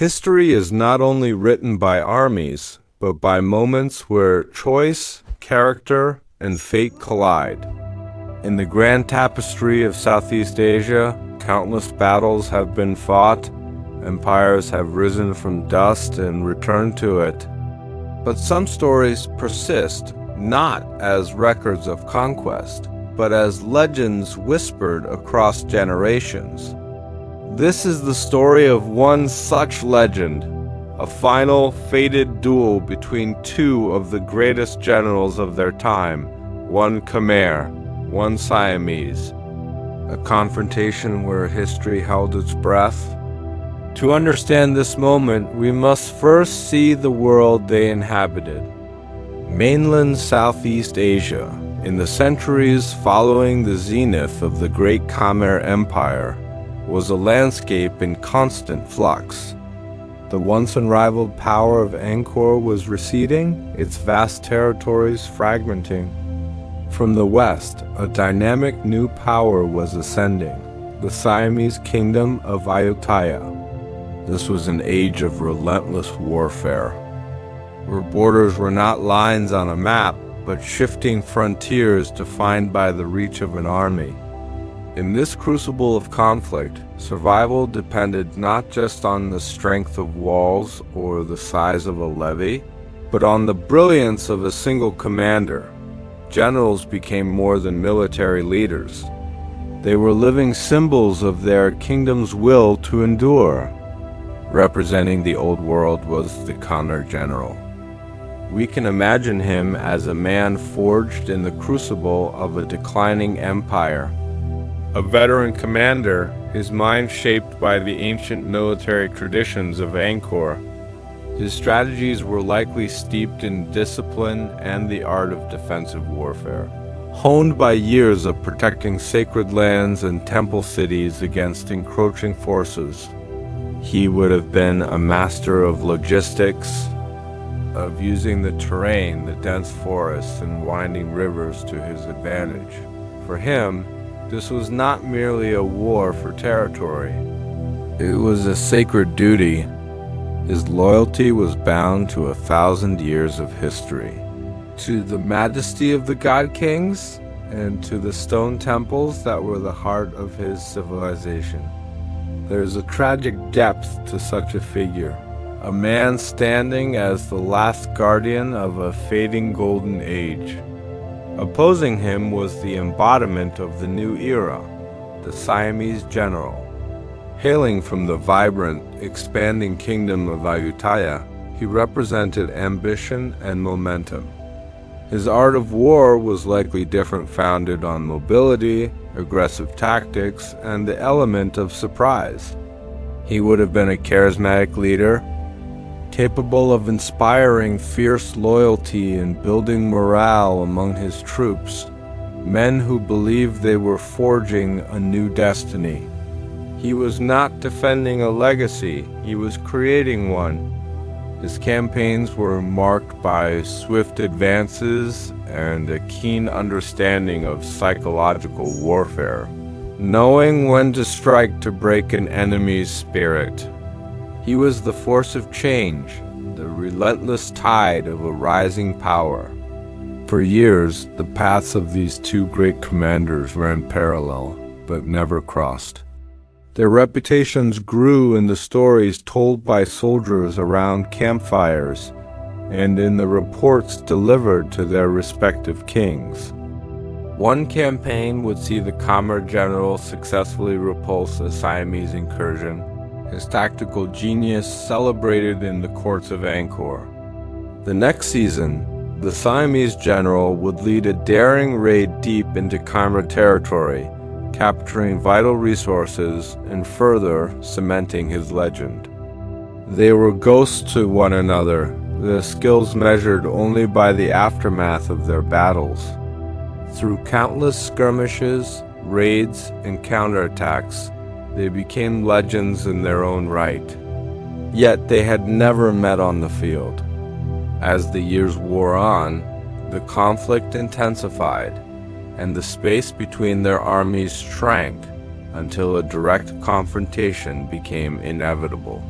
History is not only written by armies, but by moments where choice, character, and fate collide. In the grand tapestry of Southeast Asia, countless battles have been fought, empires have risen from dust and returned to it. But some stories persist, not as records of conquest, but as legends whispered across generations. This is the story of one such legend, a final, fated duel between two of the greatest generals of their time, one Khmer, one Siamese, a confrontation where history held its breath. To understand this moment, we must first see the world they inhabited. Mainland Southeast Asia, in the centuries following the zenith of the great Khmer Empire, was a landscape in constant flux. The once unrivaled power of Angkor was receding, its vast territories fragmenting. From the west, a dynamic new power was ascending, the Siamese kingdom of Ayutthaya. This was an age of relentless warfare, where borders were not lines on a map, but shifting frontiers defined by the reach of an army. In this crucible of conflict, survival depended not just on the strength of walls or the size of a levy, but on the brilliance of a single commander. Generals became more than military leaders. They were living symbols of their kingdom's will to endure. Representing the old world was the Khmer general. We can imagine him as a man forged in the crucible of a declining empire. A veteran commander, his mind shaped by the ancient military traditions of Angkor. His strategies were likely steeped in discipline and the art of defensive warfare, honed by years of protecting sacred lands and temple cities against encroaching forces. He would have been a master of logistics, of using the terrain, the dense forests, and winding rivers to his advantage. For him, this was not merely a war for territory. It was a sacred duty. His loyalty was bound to 1,000 years of history, to the majesty of the God Kings, and to the stone temples that were the heart of his civilization. There is a tragic depth to such a figure, a man standing as the last guardian of a fading golden age. Opposing him was the embodiment of the new era, the Siamese general. Hailing from the vibrant, expanding kingdom of Ayutthaya, he represented ambition and momentum. His art of war was likely different, founded on mobility, aggressive tactics, and the element of surprise. He would have been a charismatic leader, capable of inspiring fierce loyalty and building morale among his troops, men who believed they were forging a new destiny. He was not defending a legacy, he was creating one. His campaigns were marked by swift advances and a keen understanding of psychological warfare, knowing when to strike to break an enemy's spirit. He was the force of change, the relentless tide of a rising power. For years, the paths of these two great commanders ran parallel, but never crossed. Their reputations grew in the stories told by soldiers around campfires and in the reports delivered to their respective kings. One campaign would see the Khmer general successfully repulse a Siamese incursion, his tactical genius celebrated in the courts of Angkor. The next season, the Siamese general would lead a daring raid deep into Khmer territory, capturing vital resources and further cementing his legend. They were ghosts to one another, their skills measured only by the aftermath of their battles. Through countless skirmishes, raids, and counterattacks, they became legends in their own right. Yet they had never met on the field. As the years wore on, the conflict intensified, and the space between their armies shrank until a direct confrontation became inevitable.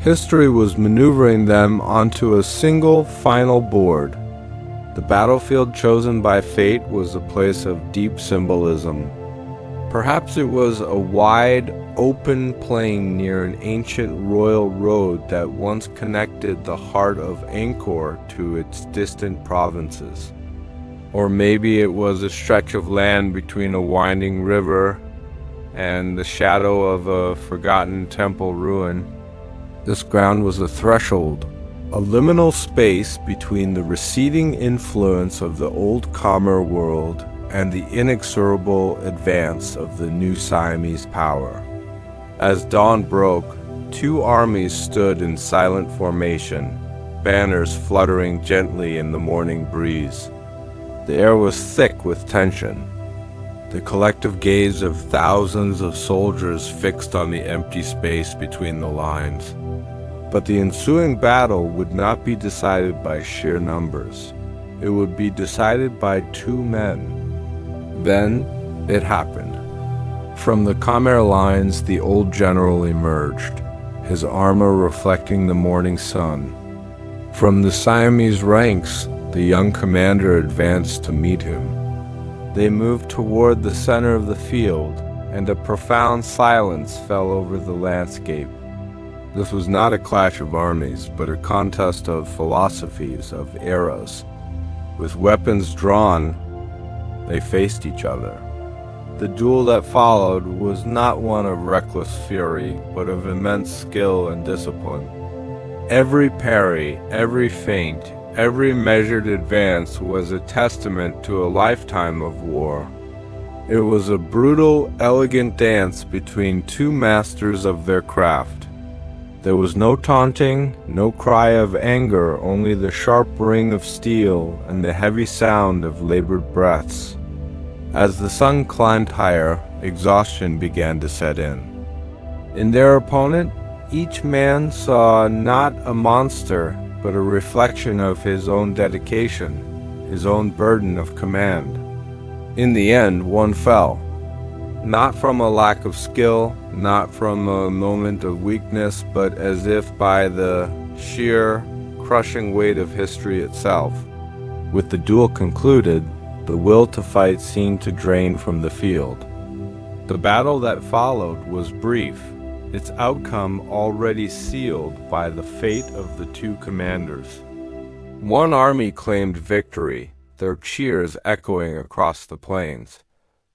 History was maneuvering them onto a single final board. The battlefield chosen by fate was a place of deep symbolism. Perhaps it was a wide, open plain near an ancient royal road that once connected the heart of Angkor to its distant provinces. Or maybe it was a stretch of land between a winding river and the shadow of a forgotten temple ruin. This ground was a threshold, a liminal space between the receding influence of the old Khmer world and the inexorable advance of the new Siamese power. As dawn broke, two armies stood in silent formation, banners fluttering gently in the morning breeze. The air was thick with tension, the collective gaze of thousands of soldiers fixed on the empty space between the lines. But the ensuing battle would not be decided by sheer numbers. It would be decided by two men. Then it happened. From the Khmer lines, the old general emerged, his armor reflecting the morning sun. From the Siamese ranks, the young commander advanced to meet him. They moved toward the center of the field, and a profound silence fell over the landscape. This was not a clash of armies, but a contest of philosophies, of eras. With weapons drawn, they faced each other. The duel that followed was not one of reckless fury, but of immense skill and discipline. Every parry, every feint, every measured advance was a testament to a lifetime of war. It was a brutal, elegant dance between two masters of their craft. There was no taunting, no cry of anger, only the sharp ring of steel and the heavy sound of labored breaths. As the sun climbed higher, exhaustion began to set in. In their opponent, each man saw not a monster, but a reflection of his own dedication, his own burden of command. In the end, one fell. Not from a lack of skill, not from a moment of weakness, but as if by the sheer, crushing weight of history itself. With the duel concluded, the will to fight seemed to drain from the field. The battle that followed was brief, its outcome already sealed by the fate of the two commanders. One army claimed victory, their cheers echoing across the plains.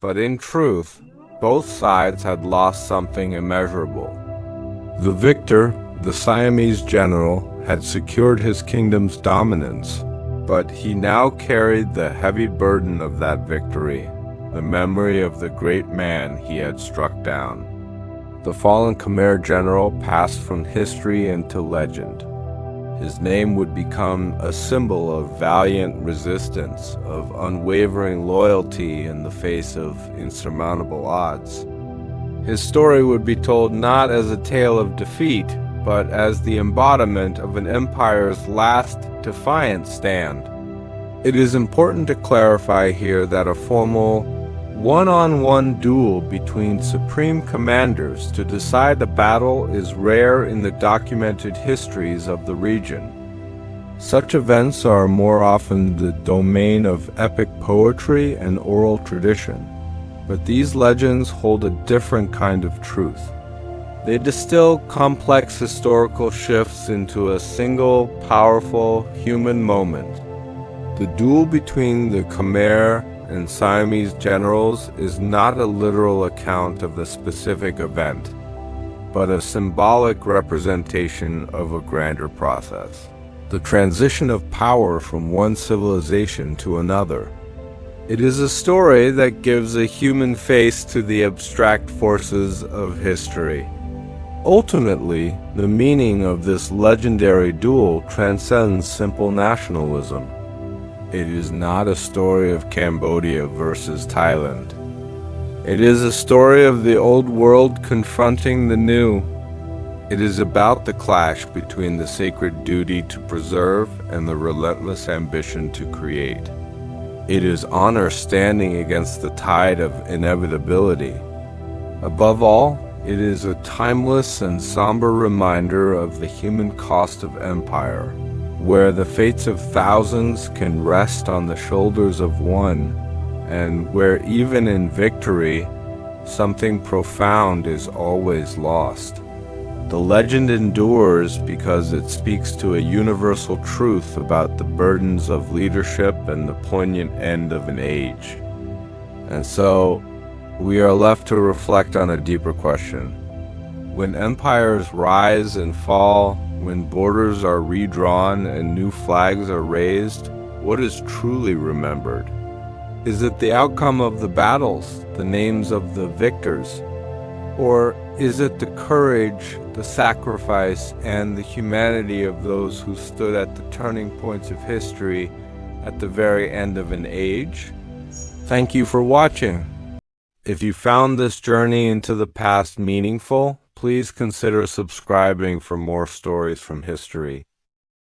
But in truth, both sides had lost something immeasurable. The victor, the Siamese general, had secured his kingdom's dominance, but he now carried the heavy burden of that victory, the memory of the great man he had struck down. The fallen Khmer general passed from history into legend. His name would become a symbol of valiant resistance, of unwavering loyalty in the face of insurmountable odds. His story would be told not as a tale of defeat, but as the embodiment of an empire's last defiant stand. It is important to clarify here that a formal one-on-one duel between supreme commanders to decide a battle is rare in the documented histories of the region. Such events are more often the domain of epic poetry and oral tradition, but these legends hold a different kind of truth. They distill complex historical shifts into a single, powerful human moment. The duel between the Khmer and Siamese generals is not a literal account of the specific event, but a symbolic representation of a grander process. The transition of power from one civilization to another. It is a story that gives a human face to the abstract forces of history. Ultimately, the meaning of this legendary duel transcends simple nationalism. It is not a story of Cambodia versus Thailand. It is a story of the old world confronting the new. It is about the clash between the sacred duty to preserve and the relentless ambition to create. It is honor standing against the tide of inevitability. Above all, It is a timeless and somber reminder of the human cost of empire, where the fates of thousands can rest on the shoulders of one, and where even in victory, something profound is always lost. The legend endures because it speaks to a universal truth about the burdens of leadership and the poignant end of an age. And so, we are left to reflect on a deeper question. When empires rise and fall, when borders are redrawn and new flags are raised, what is truly remembered? Is it the outcome of the battles, the names of the victors? Or is it the courage, the sacrifice, and the humanity of those who stood at the turning points of history at the very end of an age? Thank you for watching. If you found this journey into the past meaningful, please consider subscribing for more stories from history.